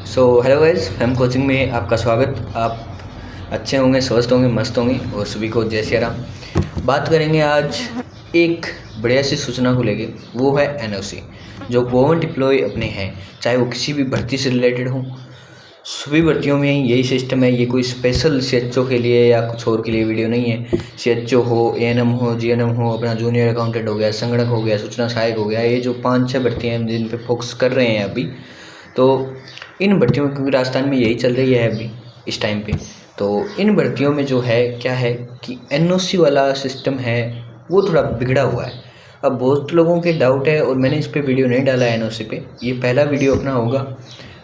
So hello guys, हम coaching में आपका स्वागत। आप अच्छे होंगे, स्वस्थ होंगे, मस्त होंगे और सभी को जय श्री राम। बात करेंगे आज एक बढ़िया सी सूचना को लेके, वो है एनओसी। जो गवर्नमेंट एम्प्लॉय अपने हैं, चाहे वो किसी भी भर्ती से रिलेटेड हों, सभी भर्तियों में यही सिस्टम है। ये कोई स्पेशल सीएचओ के लिए या कुछ और के लिए वीडियो नहीं है। सीएचओ हो, एएनएम हो, जीएनएम हो, अपना जूनियर अकाउंटेंट हो गया, संगणक हो गया, सूचना सहायक हो गया, ये जो 5-6 भर्तियाँ हैं जिन पे फोकस कर रहे हैं अभी, तो इन भर्तियों में, क्योंकि राजस्थान में यही चल रही है अभी इस टाइम पे, तो इन भर्तियों में जो है क्या है कि एनओसी वाला सिस्टम है वो थोड़ा बिगड़ा हुआ है। अब बहुत लोगों के डाउट है और मैंने इस पे वीडियो नहीं डाला है एनओसी पे, ये पहला वीडियो अपना होगा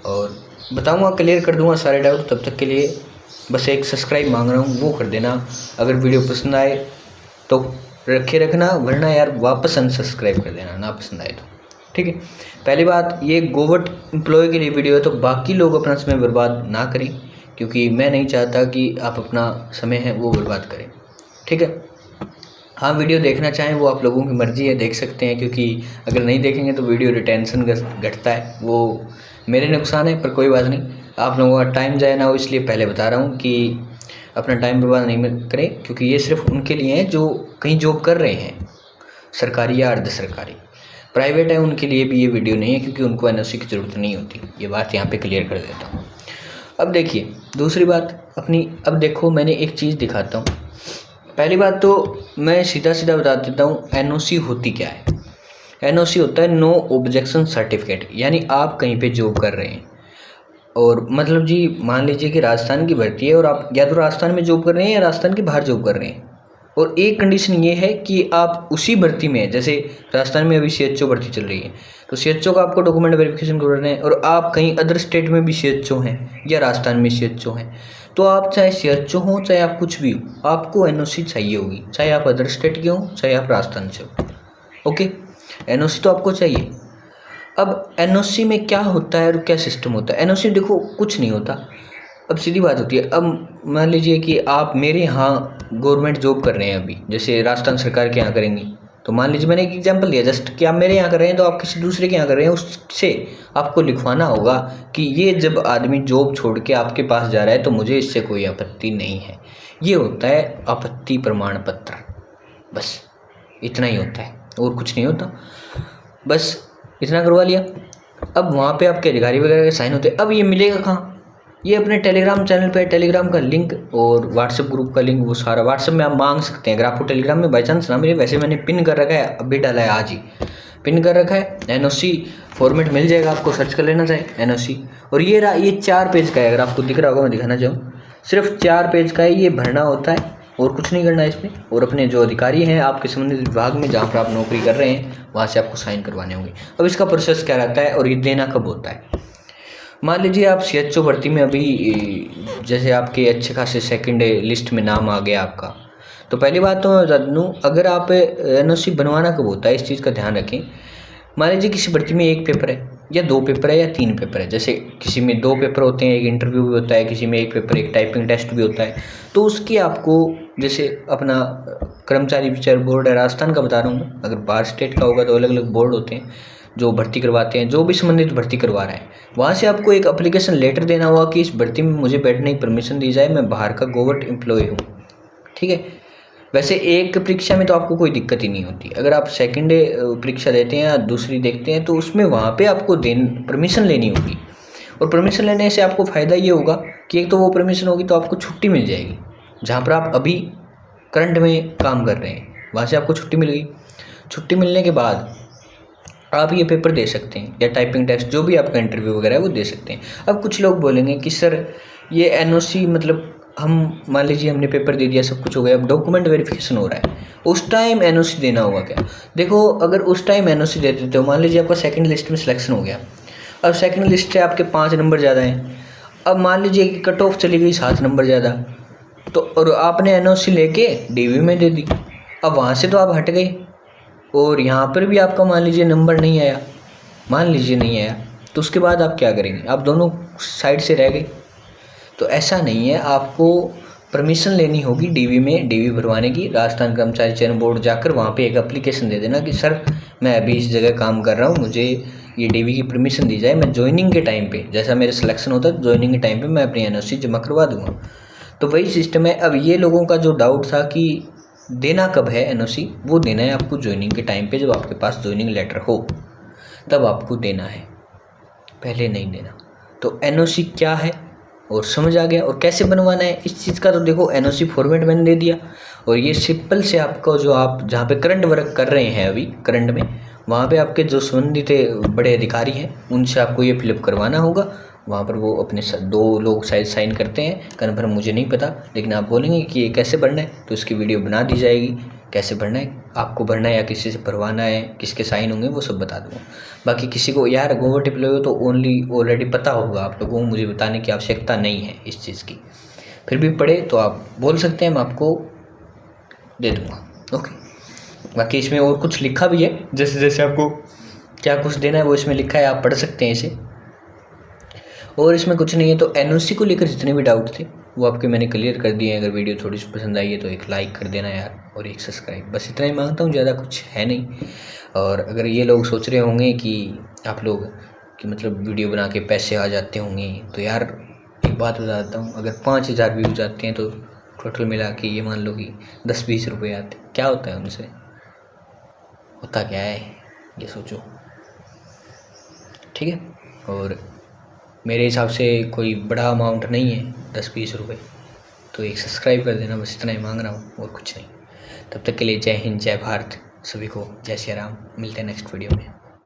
और बताऊंगा, क्लियर कर दूंगा सारे डाउट। तब तक के लिए बस एक सब्सक्राइब मांग रहा हूँ, वो कर देना। अगर वीडियो पसंद आए तो रखे रखना, वरना यार वापस अनसब्सक्राइब कर देना, ना पसंद आए तो। ठीक है, पहली बात, ये गवर्नमेंट एम्प्लॉय के लिए वीडियो है, तो बाकी लोग अपना समय बर्बाद ना करें, क्योंकि मैं नहीं चाहता कि आप अपना समय है वो बर्बाद करें। ठीक है, हाँ, वीडियो देखना चाहें वो आप लोगों की मर्ज़ी है, देख सकते हैं, क्योंकि अगर नहीं देखेंगे तो वीडियो रिटेंशन घटता है, वो मेरे नुकसान है, पर कोई बात नहीं। आप लोगों का टाइम जाए ना हो, इसलिए पहले बता रहा हूँ कि अपना टाइम बर्बाद नहीं करें, क्योंकि ये सिर्फ उनके लिए है जो कहीं जॉब कर रहे हैं, सरकारी या अर्ध सरकारी। प्राइवेट है उनके लिए भी ये वीडियो नहीं है, क्योंकि उनको एनओसी की ज़रूरत नहीं होती। ये बात यहाँ पे क्लियर कर देता हूँ। अब देखिए दूसरी बात अपनी, अब देखो मैंने एक चीज़ दिखाता हूँ। पहली बात तो मैं सीधा सीधा बता देता हूँ, एनओसी होती क्या है। एनओसी होता है नो ऑब्जेक्शन सर्टिफिकेट, यानी आप कहीं पे जॉब कर रहे हैं और मतलब जी मान लीजिए कि राजस्थान की भर्ती है और आप या तो राजस्थान में जॉब कर रहे हैं या राजस्थान के बाहर जॉब कर रहे हैं, और एक कंडीशन ये है कि आप उसी भर्ती में, जैसे राजस्थान में अभी सीएचओ भर्ती चल रही है, तो सीएचओ का आपको डॉक्यूमेंट वेरिफिकेशन करवाना है, और आप कहीं अदर स्टेट में भी सीएचओ हैं या राजस्थान में सीएचओ हैं, तो आप चाहे सीएचओ हो चाहे आप कुछ भी हो, आपको एनओसी चाहिए होगी, चाहे आप अदर स्टेट के हो चाहे आप राजस्थान से हो। ओके, एनओसी तो आपको चाहिए। अब एनओसी में क्या होता है और क्या सिस्टम होता है। एनओसी देखो कुछ नहीं होता, अब सीधी बात होती है। अब मान लीजिए कि आप मेरे यहाँ गवर्नमेंट जॉब कर रहे हैं अभी, जैसे राजस्थान सरकार के यहाँ करेंगी, तो मान लीजिए मैंने एक एग्जांपल दिया जस्ट कि आप मेरे यहाँ कर रहे हैं, तो आप किसी दूसरे के यहाँ कर रहे हैं, उससे आपको लिखवाना होगा कि ये जब आदमी जॉब छोड़ के आपके पास जा रहा है तो मुझे इससे कोई आपत्ति नहीं है। ये होता है आपत्ति प्रमाण पत्र, बस इतना ही होता है और कुछ नहीं होता। बस इतना करवा लिया। अब वहाँ पे आपके अधिकारी वगैरह के साइन होते हैं। अब ये मिलेगा कहाँ? ये अपने टेलीग्राम चैनल पे, टेलीग्राम का लिंक और व्हाट्सएप ग्रुप का लिंक, वो सारा व्हाट्सएप में आप मांग सकते हैं। अगर आपको टेलीग्राम में बाई चांस ना मिले, वैसे मैंने पिन कर रखा है, अभी डाला है, आज ही पिन कर रखा है। एनओसी फॉर्मेट मिल जाएगा आपको, सर्च कर लेना चाहिए एनओसी। और ये 4 पेज का है, अगर आपको दिख रहा होगा, मैं दिखाना चाहूँ, सिर्फ 4 पेज का है। ये भरना होता है और कुछ नहीं करना है इसमें। और अपने जो अधिकारी हैं आपके संबंधित विभाग में जहाँ पर आप नौकरी कर रहे हैं, वहाँ से आपको साइन करवाने होंगे। अब इसका प्रोसेस क्या रहता है और ये देना कब होता है। मान लीजिए आप सीएचओ भर्ती में अभी, जैसे आपके अच्छे खासे सेकंड लिस्ट में नाम आ गया आपका, तो पहली बात तो मैं बता दूँ, अगर आप एनओसी बनवाना कब होता है, इस चीज़ का ध्यान रखें। मान लीजिए किसी भर्ती में 1 पेपर है या 2 पेपर है या 3 पेपर है, जैसे किसी में 2 पेपर होते हैं, एक इंटरव्यू भी होता है, किसी में 1 पेपर, एक टाइपिंग टेस्ट भी होता है, तो उसकी आपको, जैसे अपना कर्मचारी विचार बोर्ड है राजस्थान का बता रहा हूँ मैं, अगर बाहर स्टेट का होगा तो अलग अलग बोर्ड होते हैं जो भर्ती करवाते हैं, जो भी संबंधित भर्ती करवा रहा है, वहाँ से आपको एक एप्लीकेशन लेटर देना होगा कि इस भर्ती में मुझे बैठने की परमिशन दी जाए, मैं बाहर का गवर्नमेंट एम्प्लॉय हूँ। ठीक है, वैसे एक परीक्षा में तो आपको कोई दिक्कत ही नहीं होती। अगर आप सेकंड परीक्षा देते हैं या दूसरी देखते हैं, तो उसमें वहाँ पे आपको परमिशन लेनी होगी। और परमिशन लेने से आपको फ़ायदा ये होगा कि एक तो वो परमिशन होगी तो आपको छुट्टी मिल जाएगी, जहाँ पर आप अभी करंट में काम कर रहे हैं वहाँ से आपको छुट्टी मिल गई। छुट्टी मिलने के बाद आप ये पेपर दे सकते हैं या टाइपिंग टेस्ट, जो भी आपका इंटरव्यू वगैरह है वो दे सकते हैं। अब कुछ लोग बोलेंगे कि सर ये एनओसी, मतलब हम मान लीजिए हमने पेपर दे दिया, सब कुछ हो गया, अब डॉक्यूमेंट वेरिफिकेशन हो रहा है, उस टाइम एनओसी देना होगा क्या? देखो, अगर उस टाइम एनओसी दे देते हो, मान लीजिए आपका सेकंड लिस्ट में सिलेक्शन हो गया, अब सेकंड लिस्ट से आपके 5 नंबर ज़्यादा हैं, अब मान लीजिए कि कट ऑफ चली गई 7 नंबर ज़्यादा, तो और आपने एनओसी लेके डीवी में दे दी, अब वहाँ से तो आप हट गए और यहाँ पर भी आपका मान लीजिए नंबर नहीं आया, मान लीजिए नहीं आया, तो उसके बाद आप क्या करेंगे? आप दोनों साइड से रह गए। तो ऐसा नहीं है, आपको परमिशन लेनी होगी डीवी में, डीवी भरवाने की। राजस्थान कर्मचारी चयन बोर्ड जाकर वहाँ पे एक एप्लीकेशन दे देना कि सर मैं अभी इस जगह काम कर रहा हूँ, मुझे ये डीवी की परमिशन दी जाए, मैं ज्वाइनिंग के टाइम पे जैसा मेरा सिलेक्शन होता है ज्वाइनिंग के टाइम पे मैं अपनी एनओसी जमा करवा दूंगा। तो वही सिस्टम है। अब ये लोगों का जो डाउट था कि देना कब है एनओसी, वो देना है आपको ज्वाइनिंग के टाइम पे, जब आपके पास ज्वाइनिंग लेटर हो तब आपको देना है, पहले नहीं देना। तो एनओसी क्या है और समझ आ गया। और कैसे बनवाना है इस चीज़ का, तो देखो एनओसी फॉर्मेट मैंने दे दिया, और ये सिंपल से आपको जो आप जहाँ पे करंट वर्क कर रहे हैं अभी करंट में, वहाँ पे आपके जो संबंधित बड़े अधिकारी हैं उनसे आपको ये फिलअप करवाना होगा। वहाँ पर वो अपने 2 लोग शायद साइन करते हैं, कन्फर्म मुझे नहीं पता, लेकिन आप बोलेंगे कि ये कैसे भरना है तो इसकी वीडियो बना दी जाएगी, कैसे भरना है, आपको भरना है या किसी से भरवाना है, किसके साइन होंगे वो सब बता दूँगा। बाकी किसी को यार गोवर टिप लो तो ऑलरेडी पता होगा आप लोगों को, मुझे बताने की आवश्यकता नहीं है इस चीज़ की। फिर भी पढ़े तो आप बोल सकते हैं, मैं आपको दे दूँगा। ओके, बाकी इसमें और कुछ लिखा भी है, जैसे जैसे आपको क्या कुछ देना है वो इसमें लिखा है, आप पढ़ सकते हैं इसे। और इसमें कुछ नहीं है। तो एनओसी को लेकर जितने भी डाउट थे वो आपके मैंने क्लियर कर दिए हैं। अगर वीडियो थोड़ी सी पसंद आई है तो एक लाइक कर देना यार, और एक सब्सक्राइब, बस इतना ही मांगता हूँ, ज़्यादा कुछ है नहीं। और अगर ये लोग सोच रहे होंगे कि आप लोग कि मतलब वीडियो बना के पैसे आ जाते होंगे, तो यार एक बात बता देता हूँ, अगर 5000 व्यूज़ आते हैं तो टोटल मिला के ये मान लो कि 10-20 रुपये आते, क्या होता है उनसे, होता क्या है ये सोचो, ठीक है। और मेरे हिसाब से कोई बड़ा अमाउंट नहीं है 10-20 रुपये, तो एक सब्सक्राइब कर देना, बस इतना ही मांग रहा हूँ और कुछ नहीं। तब तक के लिए जय हिंद, जय भारत, सभी को जय श्री राम। मिलते हैं नेक्स्ट वीडियो में।